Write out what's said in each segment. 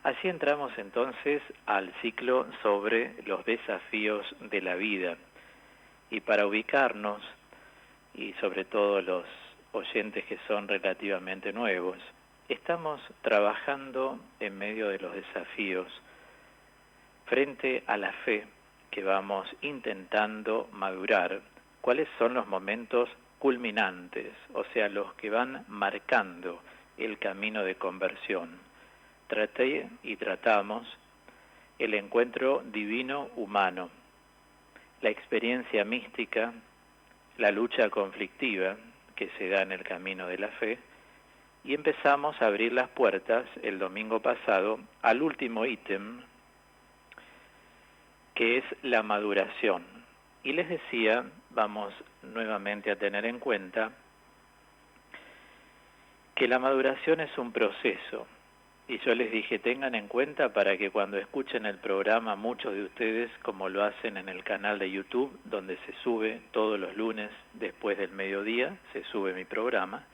Así entramos entonces al ciclo sobre los desafíos de la vida. Y para ubicarnos, y sobre todo los oyentes que son relativamente nuevos, estamos trabajando en medio de los desafíos frente a la fe que vamos intentando madurar. ¿Cuáles son los momentos culminantes? O sea, los que van marcando el camino de conversión. Traté y tratamos el encuentro divino-humano, la experiencia mística, la lucha conflictiva que se da en el camino de la fe, y empezamos a abrir las puertas el domingo pasado al último ítem, que es la maduración. Y les decía, vamos nuevamente a tener en cuenta que la maduración es un proceso. Y yo les dije, tengan en cuenta para que cuando escuchen el programa, muchos de ustedes, como lo hacen en el canal de YouTube, donde se sube todos los lunes después del mediodía, se sube mi programa,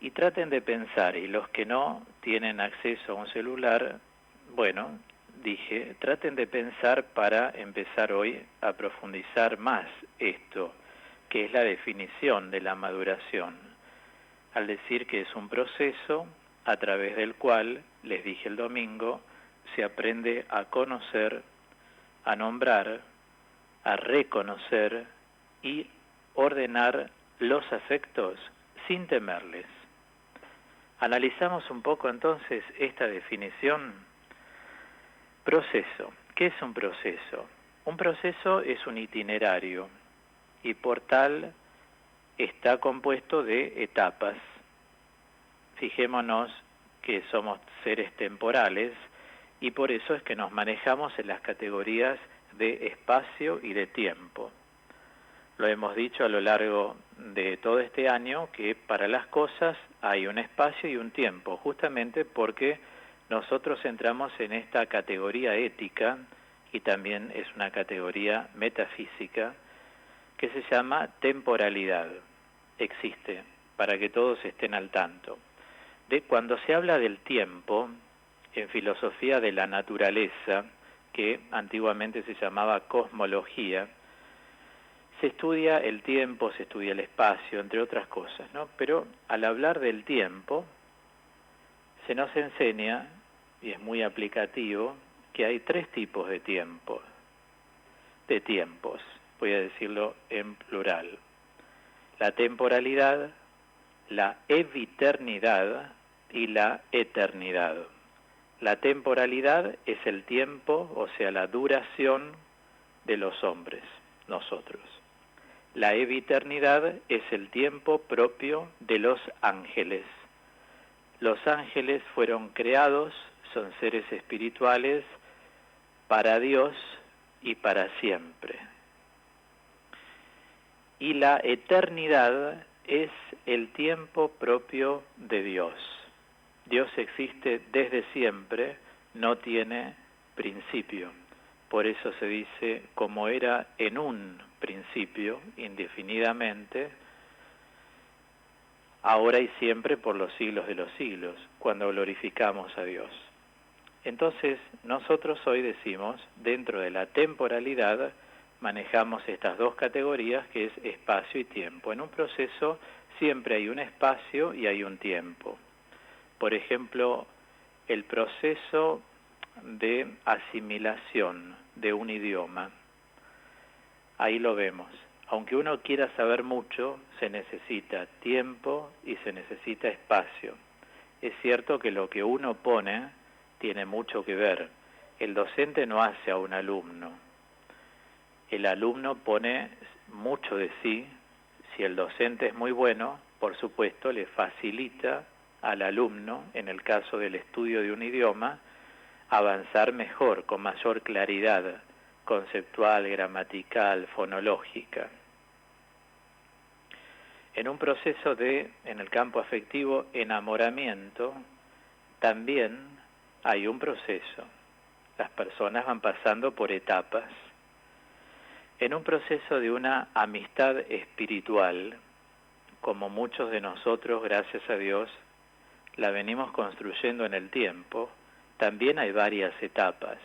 y traten de pensar, y los que no tienen acceso a un celular, bueno, dije, traten de pensar para empezar hoy a profundizar más esto, que es la definición de la maduración, al decir que es un proceso a través del cual, les dije el domingo, se aprende a conocer, a nombrar, a reconocer y ordenar los afectos sin temerles. Analizamos un poco entonces esta definición. Proceso. ¿Qué es un proceso? Un proceso es un itinerario y por tal está compuesto de etapas. Fijémonos que somos seres temporales y por eso es que nos manejamos en las categorías de espacio y de tiempo. Lo hemos dicho a lo largo de todo este año que para las cosas hay un espacio y un tiempo, justamente porque nosotros entramos en esta categoría ética y también es una categoría metafísica que se llama temporalidad. Existe, para que todos estén al tanto. Cuando se habla del tiempo, en filosofía de la naturaleza, que antiguamente se llamaba cosmología, se estudia el tiempo, se estudia el espacio, entre otras cosas, ¿no? Pero al hablar del tiempo, se nos enseña, y es muy aplicativo, que hay tres tipos de tiempos, voy a decirlo en plural. La temporalidad, la eviternidad y la eternidad. La temporalidad es el tiempo, o sea, la duración de los hombres, nosotros. La eviternidad es el tiempo propio de los ángeles. Los ángeles fueron creados, son seres espirituales para Dios y para siempre. Y la eternidad es el tiempo propio de Dios. Dios existe desde siempre, no tiene principio. Por eso se dice, como era en un principio, indefinidamente, ahora y siempre por los siglos de los siglos, cuando glorificamos a Dios. Entonces, nosotros hoy decimos, dentro de la temporalidad, manejamos estas dos categorías, que es espacio y tiempo. En un proceso siempre hay un espacio y hay un tiempo. Por ejemplo, el proceso de asimilación de un idioma. Ahí lo vemos. Aunque uno quiera saber mucho, se necesita tiempo y se necesita espacio. Es cierto que lo que uno pone tiene mucho que ver. El docente no hace a un alumno. El alumno pone mucho de sí. Si el docente es muy bueno, por supuesto, le facilita al alumno, en el caso del estudio de un idioma, avanzar mejor, con mayor claridad conceptual, gramatical, fonológica. En un proceso en el campo afectivo, enamoramiento, también hay un proceso. Las personas van pasando por etapas. En un proceso de una amistad espiritual, como muchos de nosotros, gracias a Dios, la venimos construyendo en el tiempo, también hay varias etapas.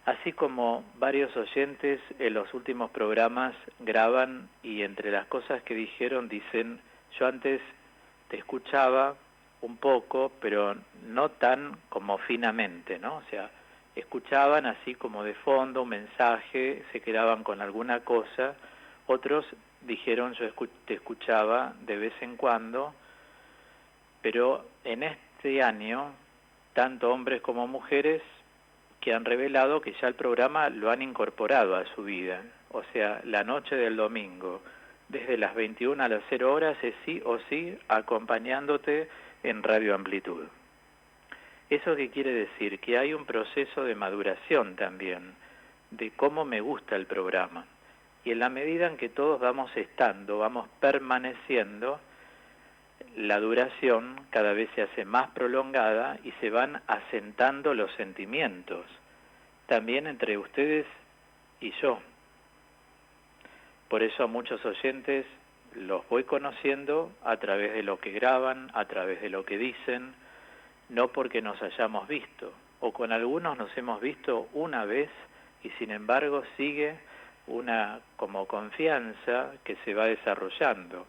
Así como varios oyentes en los últimos programas graban y entre las cosas que dijeron dicen, yo antes te escuchaba un poco, pero no tan como finamente, ¿no? O sea, escuchaban así como de fondo un mensaje, se quedaban con alguna cosa. Otros dijeron, yo te escuchaba de vez en cuando, pero en este año, tanto hombres como mujeres que han revelado que ya el programa lo han incorporado a su vida. O sea, la noche del domingo, desde las 21 a las 0 horas, es sí o sí acompañándote en Radio Amplitud. ¿Eso qué quiere decir? Que hay un proceso de maduración también, de cómo me gusta el programa. Y en la medida en que todos vamos estando, vamos permaneciendo, la duración cada vez se hace más prolongada y se van asentando los sentimientos, también entre ustedes y yo. Por eso a muchos oyentes los voy conociendo a través de lo que graban, a través de lo que dicen, no porque nos hayamos visto, o con algunos nos hemos visto una vez y sin embargo sigue una como confianza que se va desarrollando.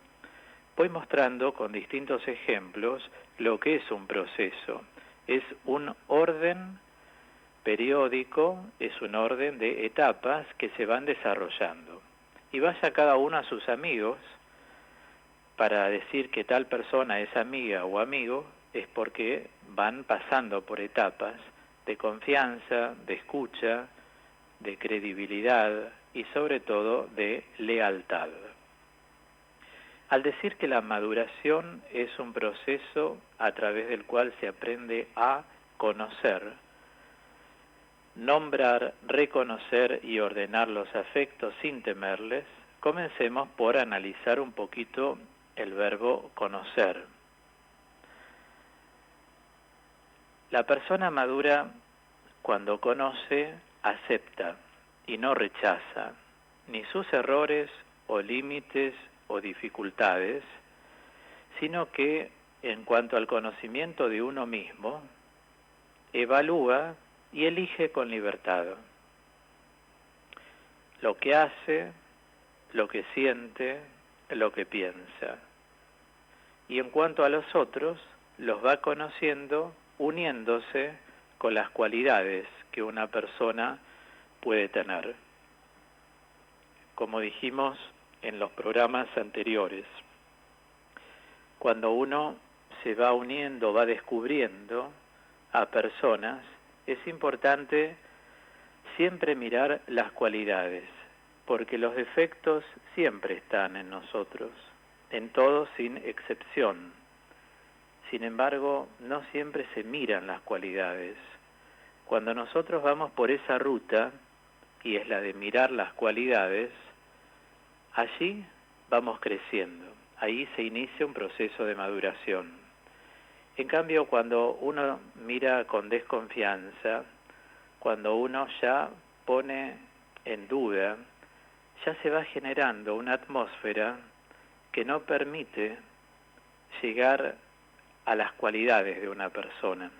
Voy mostrando con distintos ejemplos lo que es un proceso. Es un orden periódico, es un orden de etapas que se van desarrollando. Y vaya cada uno a sus amigos para decir que tal persona es amiga o amigo, es porque van pasando por etapas de confianza, de escucha, de credibilidad y sobre todo de lealtad. Al decir que la maduración es un proceso a través del cual se aprende a conocer, nombrar, reconocer y ordenar los afectos sin temerles, comencemos por analizar un poquito el verbo conocer. La persona madura, cuando conoce, acepta y no rechaza ni sus errores o límites o dificultades, sino que en cuanto al conocimiento de uno mismo, evalúa y elige con libertad lo que hace, lo que siente, lo que piensa. Y en cuanto a los otros, los va conociendo uniéndose con las cualidades que una persona puede tener. Como dijimos en los programas anteriores, cuando uno se va uniendo, va descubriendo a personas, es importante siempre mirar las cualidades, porque los defectos siempre están en nosotros, en todos sin excepción. Sin embargo, no siempre se miran las cualidades. Cuando nosotros vamos por esa ruta, y es la de mirar las cualidades, allí vamos creciendo, ahí se inicia un proceso de maduración. En cambio, cuando uno mira con desconfianza, cuando uno ya pone en duda, ya se va generando una atmósfera que no permite llegar a las cualidades de una persona.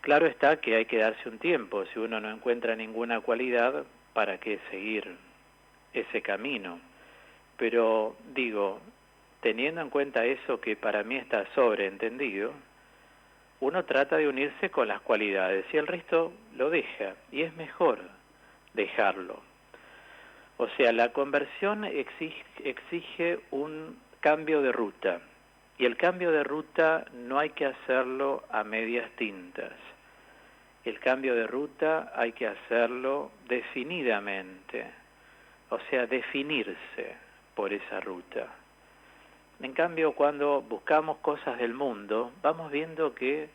Claro está que hay que darse un tiempo, si uno no encuentra ninguna cualidad, ¿para qué seguir ese camino? Pero digo, teniendo en cuenta eso que para mí está sobreentendido, uno trata de unirse con las cualidades y el resto lo deja, y es mejor dejarlo. O sea, la conversión exige un cambio de ruta, y el cambio de ruta no hay que hacerlo a medias tintas. El cambio de ruta hay que hacerlo definidamente, o sea, definirse por esa ruta. En cambio, cuando buscamos cosas del mundo, vamos viendo que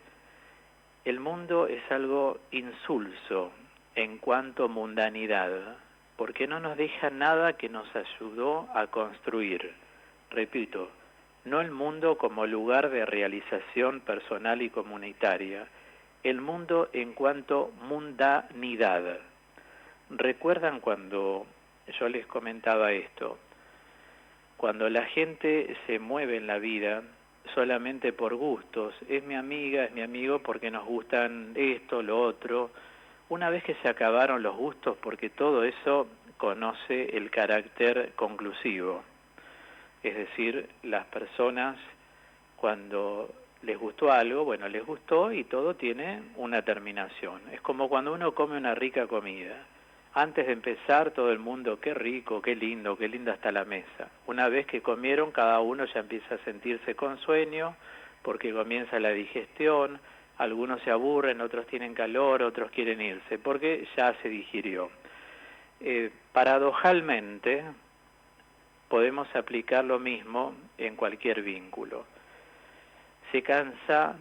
el mundo es algo insulso en cuanto a mundanidad, porque no nos deja nada que nos ayudó a construir. Repito, no el mundo como lugar de realización personal y comunitaria, el mundo en cuanto mundanidad. ¿Recuerdan cuando yo les comentaba esto? Cuando la gente se mueve en la vida, solamente por gustos, es mi amiga, es mi amigo porque nos gustan esto, lo otro. Una vez que se acabaron los gustos, porque todo eso conoce el carácter conclusivo, es decir, las personas cuando les gustó algo, bueno, les gustó y todo tiene una terminación. Es como cuando uno come una rica comida. Antes de empezar todo el mundo, qué rico, qué linda está la mesa. Una vez que comieron, cada uno ya empieza a sentirse con sueño, porque comienza la digestión, algunos se aburren, otros tienen calor, otros quieren irse, porque ya se digirió. Paradojalmente, podemos aplicar lo mismo en cualquier vínculo. Se cansan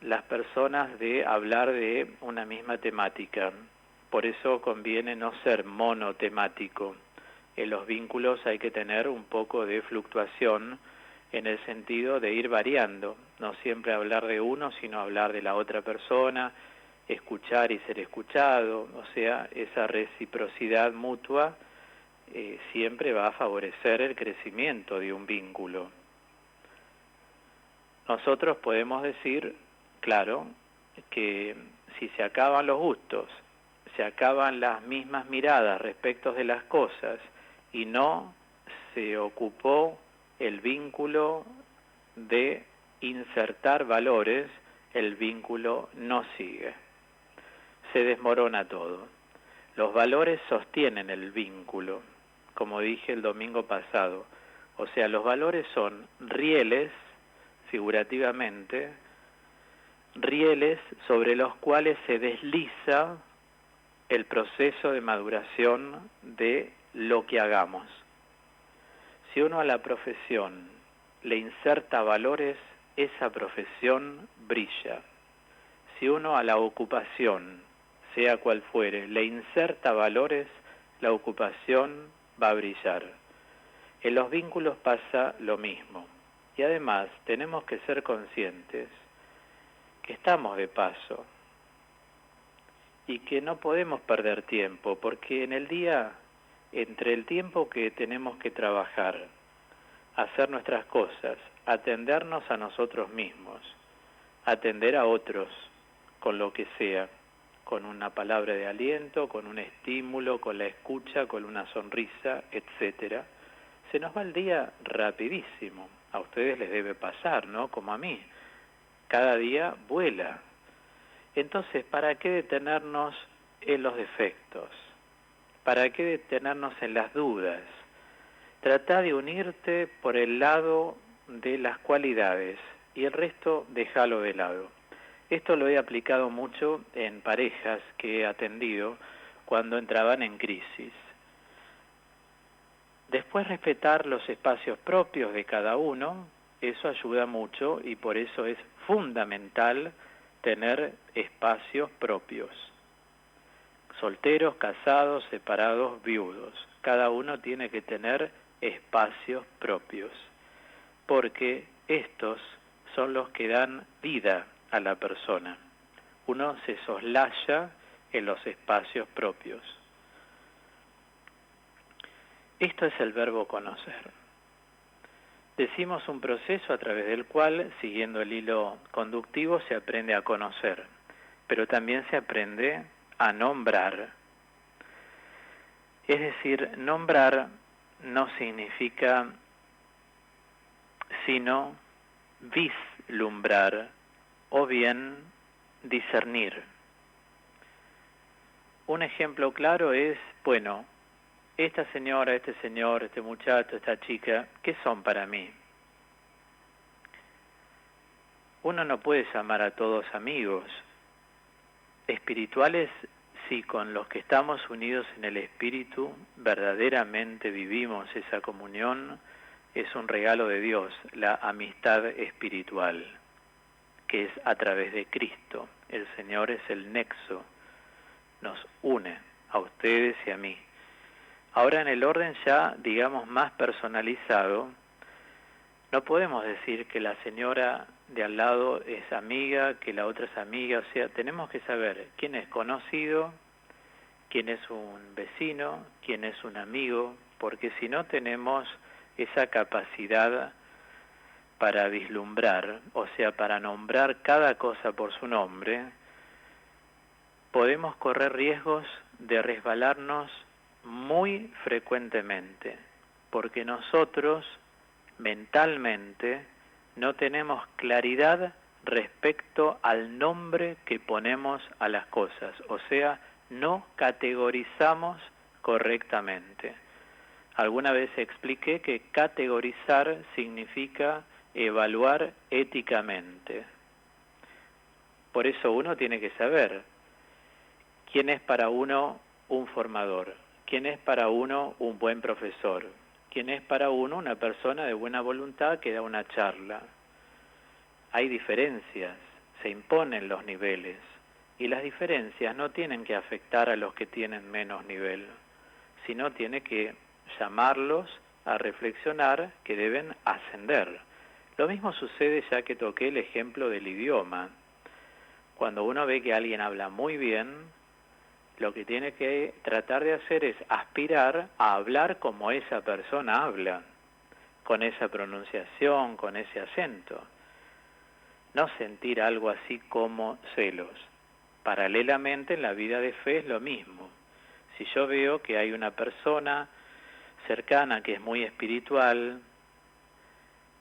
las personas de hablar de una misma temática. Por eso conviene no ser monotemático. En los vínculos hay que tener un poco de fluctuación en el sentido de ir variando. No siempre hablar de uno, sino hablar de la otra persona, escuchar y ser escuchado. O sea, esa reciprocidad mutua siempre va a favorecer el crecimiento de un vínculo. Nosotros podemos decir, claro, que si se acaban los gustos, se acaban las mismas miradas respecto de las cosas y no se ocupó el vínculo de insertar valores, el vínculo no sigue. Se desmorona todo. Los valores sostienen el vínculo, como dije el domingo pasado. O sea, los valores son rieles, figurativamente, rieles sobre los cuales se desliza el proceso de maduración de lo que hagamos. Si uno a la profesión le inserta valores, esa profesión brilla. Si uno a la ocupación, sea cual fuere, le inserta valores, la ocupación va a brillar. En los vínculos pasa lo mismo. Y además tenemos que ser conscientes que estamos de paso y que no podemos perder tiempo, porque en el día, entre el tiempo que tenemos que trabajar, hacer nuestras cosas, atendernos a nosotros mismos, atender a otros con lo que sea, con una palabra de aliento, con un estímulo, con la escucha, con una sonrisa, etcétera, se nos va el día rapidísimo. A ustedes les debe pasar, ¿no? Como a mí. Cada día vuela. Entonces, ¿para qué detenernos en los defectos? ¿Para qué detenernos en las dudas? Trata de unirte por el lado de las cualidades y el resto déjalo de lado. Esto lo he aplicado mucho en parejas que he atendido cuando entraban en crisis. Después respetar los espacios propios de cada uno, eso ayuda mucho y por eso es fundamental tener espacios propios. Solteros, casados, separados, viudos. Cada uno tiene que tener espacios propios, porque estos son los que dan vida a la persona. Uno se soslaya en los espacios propios. Esto es el verbo conocer. Decimos un proceso a través del cual, siguiendo el hilo conductivo, se aprende a conocer, pero también se aprende a nombrar. Es decir, nombrar no significa sino vislumbrar o bien discernir. Un ejemplo claro es, bueno, esta señora, este señor, este muchacho, esta chica, ¿qué son para mí? Uno no puede llamar a todos amigos. Espirituales, sí, con los que estamos unidos en el espíritu, verdaderamente vivimos esa comunión, es un regalo de Dios, la amistad espiritual, que es a través de Cristo. El Señor es el nexo, nos une a ustedes y a mí. Ahora en el orden ya, digamos, más personalizado, no podemos decir que la señora de al lado es amiga, que la otra es amiga, o sea, tenemos que saber quién es conocido, quién es un vecino, quién es un amigo, porque si no tenemos esa capacidad para vislumbrar, o sea, para nombrar cada cosa por su nombre, podemos correr riesgos de resbalarnos muy frecuentemente, porque nosotros mentalmente no tenemos claridad respecto al nombre que ponemos a las cosas, o sea, no categorizamos correctamente. Alguna vez expliqué que categorizar significa evaluar éticamente. Por eso uno tiene que saber quién es para uno un formador, quién es para uno un buen profesor, quién es para uno una persona de buena voluntad que da una charla. Hay diferencias, se imponen los niveles, y las diferencias no tienen que afectar a los que tienen menos nivel, sino tiene que llamarlos a reflexionar que deben ascender. Lo mismo sucede, ya que toqué el ejemplo del idioma. Cuando uno ve que alguien habla muy bien, lo que tiene que tratar de hacer es aspirar a hablar como esa persona habla, con esa pronunciación, con ese acento. No sentir algo así como celos. Paralelamente, en la vida de fe es lo mismo. Si yo veo que hay una persona cercana que es muy espiritual,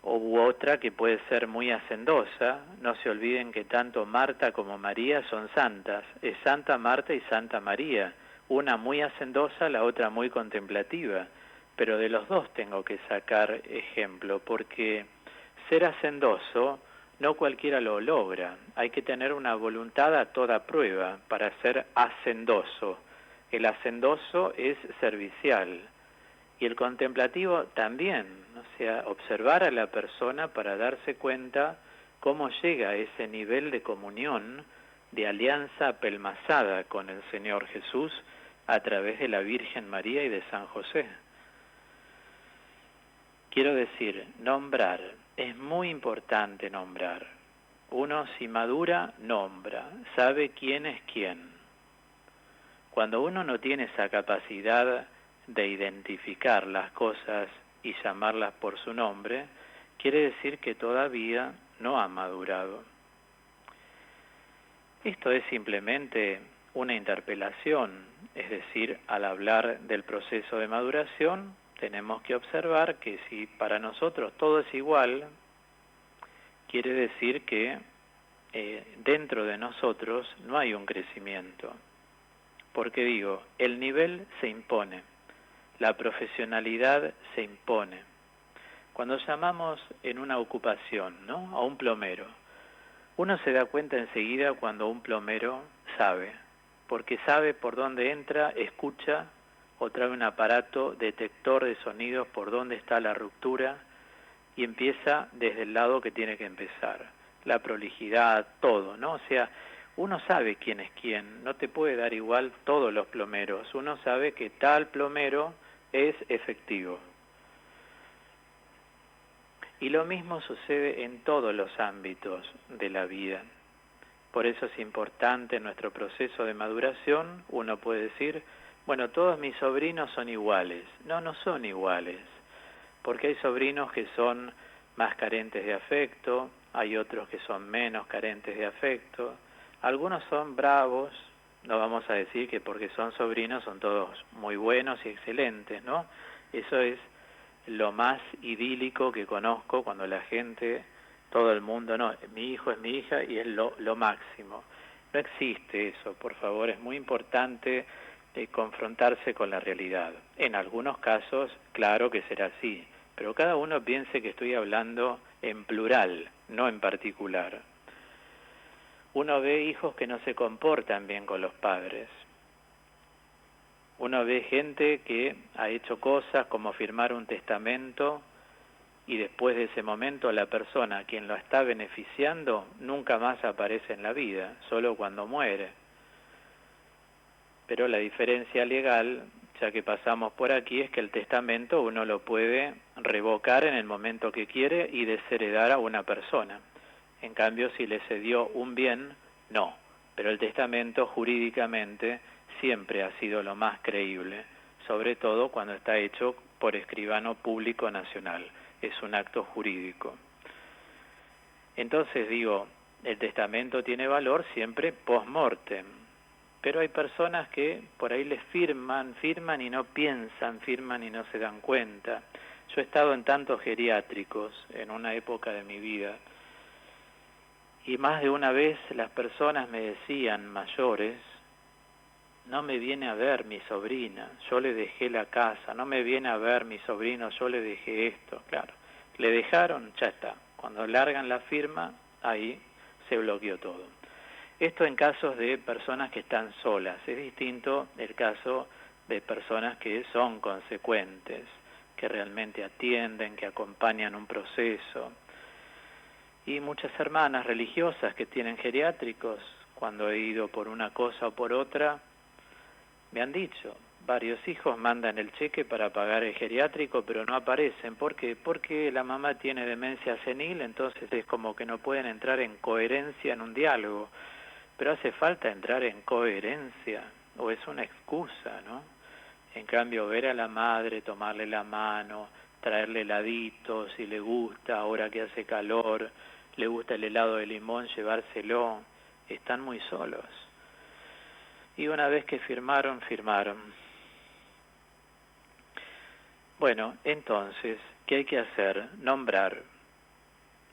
u otra que puede ser muy hacendosa, no se olviden que tanto Marta como María son santas, es Santa Marta y Santa María, una muy hacendosa, la otra muy contemplativa, pero de los dos tengo que sacar ejemplo, porque ser hacendoso no cualquiera lo logra, hay que tener una voluntad a toda prueba para ser hacendoso. El hacendoso es servicial, y el contemplativo también, o sea, observar a la persona para darse cuenta cómo llega a ese nivel de comunión, de alianza apelmazada con el Señor Jesús a través de la Virgen María y de San José. Quiero decir, nombrar, es muy importante nombrar. Uno, si madura, nombra, sabe quién es quién. Cuando uno no tiene esa capacidad de identificar las cosas y llamarlas por su nombre, quiere decir que todavía no ha madurado. Esto es simplemente una interpelación, es decir, al hablar del proceso de maduración, tenemos que observar que si para nosotros todo es igual, quiere decir que dentro de nosotros no hay un crecimiento. Porque digo, el nivel se impone. La profesionalidad se impone. Cuando llamamos en una ocupación, ¿no?, a un plomero, uno se da cuenta enseguida cuando un plomero sabe, porque sabe por dónde entra, escucha o trae un aparato detector de sonidos por dónde está la ruptura y empieza desde el lado que tiene que empezar. La prolijidad, todo, ¿no? O sea, uno sabe quién es quién, no te puede dar igual todos los plomeros, uno sabe que tal plomero es efectivo. Y lo mismo sucede en todos los ámbitos de la vida. Por eso es importante en nuestro proceso de maduración, uno puede decir, bueno, todos mis sobrinos son iguales. No, no son iguales, porque hay sobrinos que son más carentes de afecto, hay otros que son menos carentes de afecto, algunos son bravos, no vamos a decir que porque son sobrinos son todos muy buenos y excelentes, ¿no? Eso es lo más idílico que conozco cuando la gente, todo el mundo, no, mi hijo es mi hija y es lo máximo. No existe eso, por favor, es muy importante confrontarse con la realidad. En algunos casos, claro que será así, pero cada uno piense que estoy hablando en plural, no en particular. Uno ve hijos que no se comportan bien con los padres. Uno ve gente que ha hecho cosas como firmar un testamento y después de ese momento la persona a quien lo está beneficiando nunca más aparece en la vida, solo cuando muere. Pero la diferencia legal, ya que pasamos por aquí, es que el testamento uno lo puede revocar en el momento que quiere y desheredar a una persona. En cambio, si le cedió un bien, no. Pero el testamento jurídicamente siempre ha sido lo más creíble, sobre todo cuando está hecho por escribano público nacional. Es un acto jurídico. Entonces digo, el testamento tiene valor siempre post-mortem, pero hay personas que por ahí les firman y no piensan, firman y no se dan cuenta. Yo he estado en tantos geriátricos en una época de mi vida, y más de una vez las personas me decían, mayores, no me viene a ver mi sobrina, yo le dejé la casa, no me viene a ver mi sobrino, yo le dejé esto, claro. Le dejaron, ya está. Cuando largan la firma, ahí se bloqueó todo. Esto en casos de personas que están solas. Es distinto el caso de personas que son consecuentes, que realmente atienden, que acompañan un proceso. Y muchas hermanas religiosas que tienen geriátricos, cuando he ido por una cosa o por otra, me han dicho, varios hijos mandan el cheque para pagar el geriátrico, pero no aparecen. ¿Por qué? Porque la mamá tiene demencia senil, entonces es como que no pueden entrar en coherencia en un diálogo. Pero hace falta entrar en coherencia, o es una excusa, ¿no? En cambio, ver a la madre, tomarle la mano, traerle heladitos, si le gusta, ahora que hace calor, le gusta el helado de limón, llevárselo, están muy solos. Y una vez que firmaron. Bueno, entonces, ¿qué hay que hacer? Nombrar.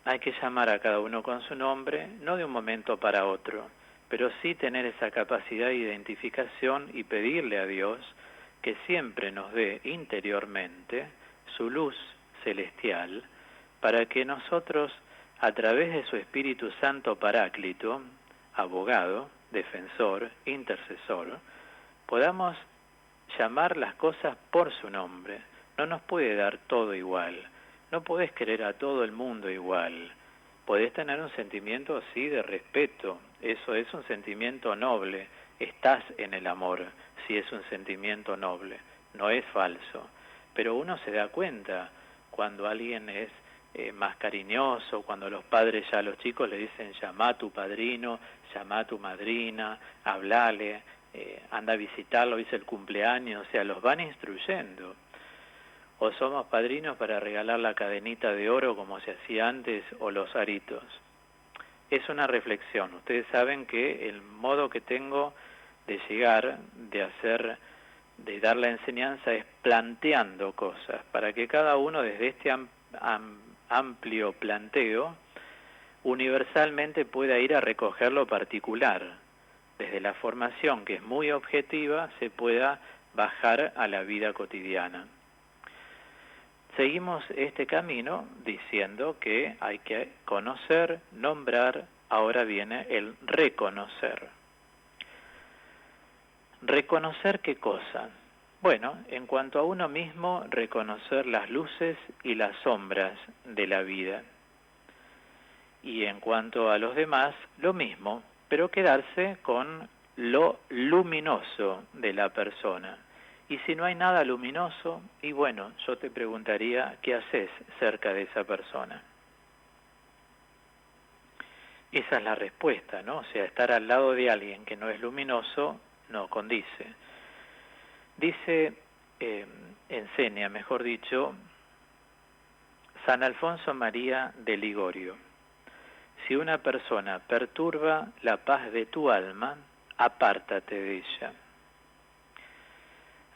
Hay que llamar a cada uno con su nombre, no de un momento para otro, pero sí tener esa capacidad de identificación y pedirle a Dios que siempre nos dé interiormente su luz celestial para que nosotros, a través de su Espíritu Santo Paráclito, abogado, defensor, intercesor, podamos llamar las cosas por su nombre. No nos puede dar todo igual. No podés querer a todo el mundo igual. Podés tener un sentimiento, sí, de respeto. Eso es un sentimiento noble. Estás en el amor, si es un sentimiento noble. No es falso. Pero uno se da cuenta cuando alguien es más cariñoso, cuando los padres ya a los chicos le dicen llama a tu padrino, llama a tu madrina, hablale, anda a visitarlo, hice el cumpleaños, o sea, los van instruyendo. O somos padrinos para regalar la cadenita de oro como se hacía antes, o los aritos. Es una reflexión. Ustedes saben que el modo que tengo de llegar, de dar la enseñanza es planteando cosas, para que cada uno desde este amplio planteo universalmente pueda ir a recoger lo particular. Desde la formación, que es muy objetiva, se pueda bajar a la vida cotidiana. Seguimos este camino diciendo que hay que conocer, nombrar, ahora viene el reconocer. ¿Reconocer qué cosa? Bueno, en cuanto a uno mismo, reconocer las luces y las sombras de la vida. Y en cuanto a los demás, lo mismo, pero quedarse con lo luminoso de la persona. Y si no hay nada luminoso, y bueno, yo te preguntaría, ¿qué haces cerca de esa persona? Esa es la respuesta, ¿no? O sea, estar al lado de alguien que no es luminoso no condice. Dice, enseña, mejor dicho, San Alfonso María de Ligorio: si una persona perturba la paz de tu alma, apártate de ella.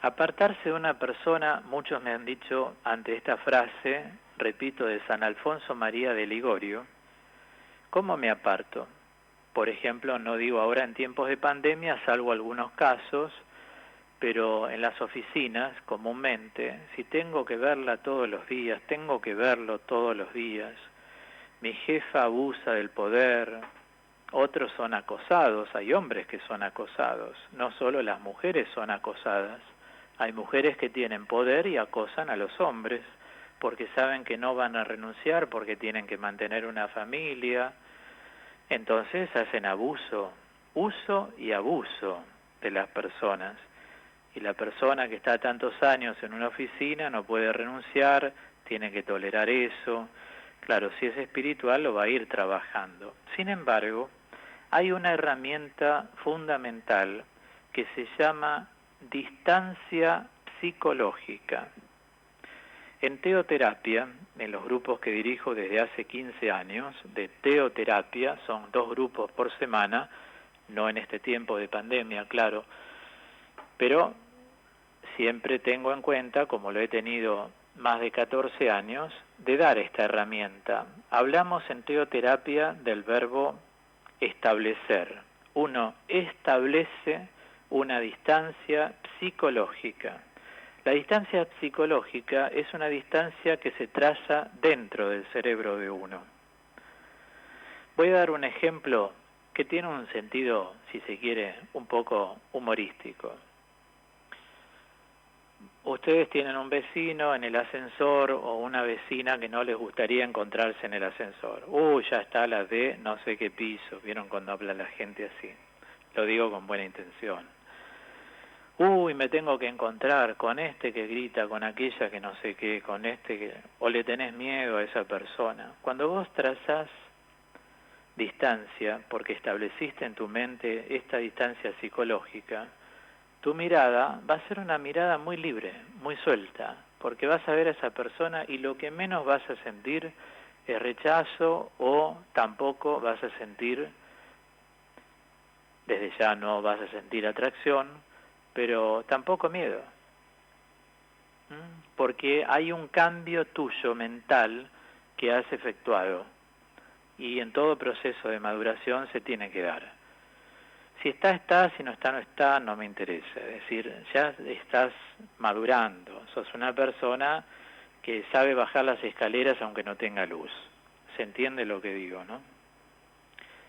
Apartarse de una persona, muchos me han dicho ante esta frase, repito, de San Alfonso María de Ligorio, ¿cómo me aparto? Por ejemplo, no digo ahora en tiempos de pandemia, salvo algunos casos, pero en las oficinas, comúnmente, si tengo que verla todos los días, tengo que verlo todos los días. Mi jefa abusa del poder, otros son acosados, hay hombres que son acosados, no solo las mujeres son acosadas. Hay mujeres que tienen poder y acosan a los hombres porque saben que no van a renunciar, porque tienen que mantener una familia. Entonces hacen abuso, uso y abuso de las personas. Y la persona que está tantos años en una oficina no puede renunciar, tiene que tolerar eso. Claro, si es espiritual lo va a ir trabajando. Sin embargo, hay una herramienta fundamental que se llama distancia psicológica. En teoterapia, en los grupos que dirijo desde hace 15 años, de teoterapia, son 2 grupos por semana, no en este tiempo de pandemia, claro, pero siempre tengo en cuenta, como lo he tenido más de 14 años, de dar esta herramienta. Hablamos en teoterapia del verbo establecer. Uno establece una distancia psicológica. La distancia psicológica es una distancia que se traza dentro del cerebro de uno. Voy a dar un ejemplo que tiene un sentido, si se quiere, un poco humorístico. Ustedes tienen un vecino en el ascensor o una vecina que no les gustaría encontrarse en el ascensor. Ya está la de no sé qué piso. ¿Vieron cuando habla la gente así? Lo digo con buena intención. Me tengo que encontrar con este que grita, con aquella que no sé qué, con este que... O le tenés miedo a esa persona. Cuando vos trazás distancia, porque estableciste en tu mente esta distancia psicológica, tu mirada va a ser una mirada muy libre, muy suelta, porque vas a ver a esa persona y lo que menos vas a sentir es rechazo, o tampoco vas a sentir, desde ya no vas a sentir atracción, pero tampoco miedo, porque hay un cambio tuyo mental que has efectuado, y en todo proceso de maduración se tiene que dar. Si está, si no está, no me interesa. Es decir, ya estás madurando, sos una persona que sabe bajar las escaleras aunque no tenga luz. ¿Se entiende lo que digo, no?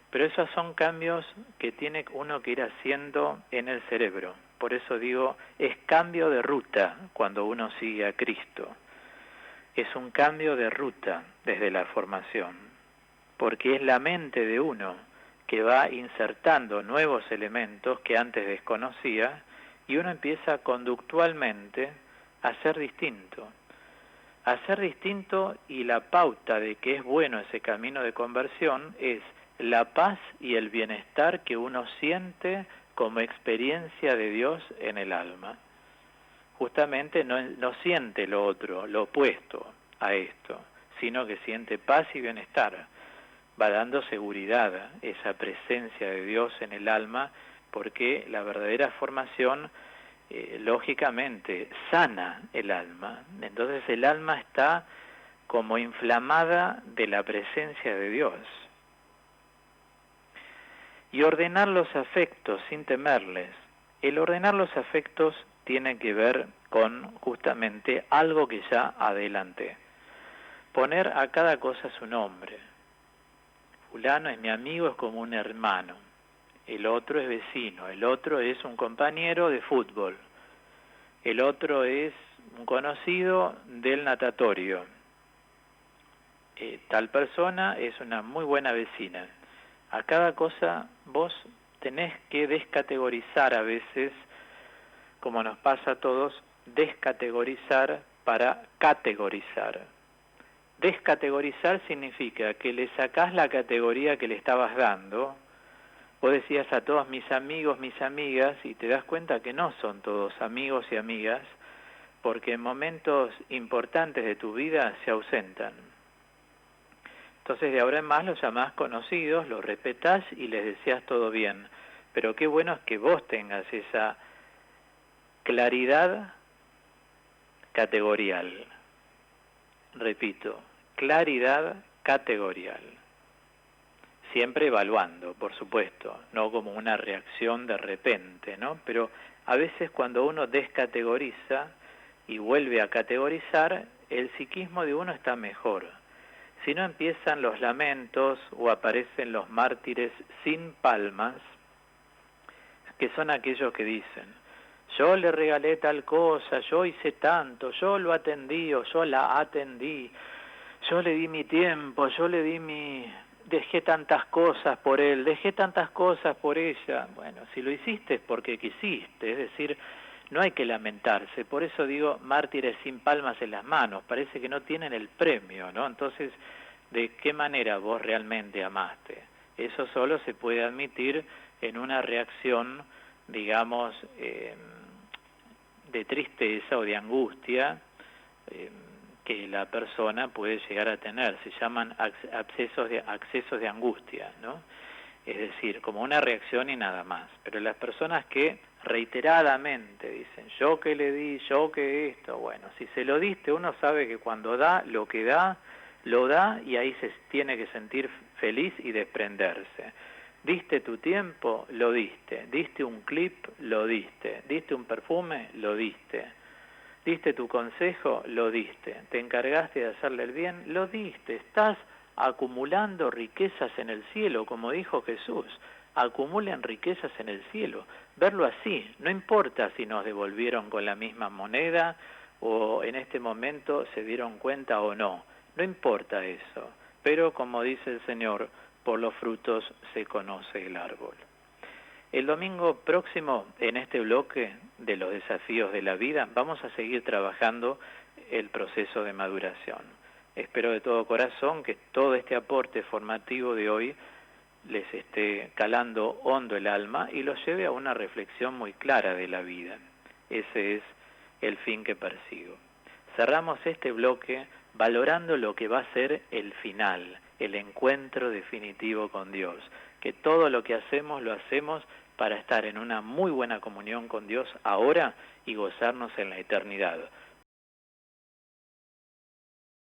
Pero esos son cambios que tiene uno que ir haciendo en el cerebro. Por eso digo, es cambio de ruta cuando uno sigue a Cristo. Es un cambio de ruta desde la formación, porque es la mente de uno que va insertando nuevos elementos que antes desconocía, y uno empieza conductualmente a ser distinto. A ser distinto, y la pauta de que es bueno ese camino de conversión es la paz y el bienestar que uno siente como experiencia de Dios en el alma. Justamente no siente lo otro, lo opuesto a esto, sino que siente paz y bienestar. Va dando seguridad esa presencia de Dios en el alma, porque la verdadera formación, lógicamente, sana el alma. Entonces el alma está como inflamada de la presencia de Dios. Y ordenar los afectos sin temerles. El ordenar los afectos tiene que ver con justamente algo que ya adelanté. Poner a cada cosa su nombre. Fulano es mi amigo, es como un hermano. El otro es vecino, el otro es un compañero de fútbol. El otro es un conocido del natatorio. Tal persona es una muy buena vecina. A cada cosa vos tenés que descategorizar a veces, como nos pasa a todos, descategorizar para categorizar. Descategorizar significa que le sacás la categoría que le estabas dando. Vos decías a todos mis amigos, mis amigas, y te das cuenta que no son todos amigos y amigas, porque en momentos importantes de tu vida se ausentan. Entonces de ahora en más los llamás conocidos, los respetás y les deseas todo bien. Pero qué bueno es que vos tengas esa claridad categorial. Repito, claridad categorial. Siempre evaluando, por supuesto, no como una reacción de repente, ¿no? Pero a veces cuando uno descategoriza y vuelve a categorizar, el psiquismo de uno está mejor. Si no empiezan los lamentos o aparecen los mártires sin palmas, que son aquellos que dicen: yo le regalé tal cosa, yo hice tanto, yo lo atendí o yo la atendí, yo le di mi tiempo, dejé tantas cosas por él, dejé tantas cosas por ella. Bueno, si lo hiciste es porque quisiste, es decir, no hay que lamentarse. Por eso digo, mártires sin palmas en las manos, parece que no tienen el premio, ¿no? Entonces, ¿de qué manera vos realmente amaste? Eso solo se puede admitir en una reacción, digamos, de tristeza o de angustia, que la persona puede llegar a tener. Se llaman accesos de angustia, ¿no? Es decir, como una reacción y nada más. Pero las personas que reiteradamente dicen, yo que le di, yo que esto, bueno, si se lo diste, uno sabe que cuando da, lo que da, lo da y ahí se tiene que sentir feliz y desprenderse. Diste tu tiempo, lo diste. Diste un clip, lo diste. Diste un perfume, lo diste. Diste tu consejo, lo diste. Te encargaste de hacerle el bien, lo diste. Estás acumulando riquezas en el cielo, como dijo Jesús. Acumulen riquezas en el cielo. Verlo así, no importa si nos devolvieron con la misma moneda o en este momento se dieron cuenta o no. No importa eso. Pero como dice el Señor, por los frutos se conoce el árbol. El domingo próximo, en este bloque de los desafíos de la vida, vamos a seguir trabajando el proceso de maduración. Espero de todo corazón que todo este aporte formativo de hoy les esté calando hondo el alma y los lleve a una reflexión muy clara de la vida. Ese es el fin que persigo. Cerramos este bloque valorando lo que va a ser el final, el encuentro definitivo con Dios, que todo lo que hacemos lo hacemos para estar en una muy buena comunión con Dios ahora y gozarnos en la eternidad.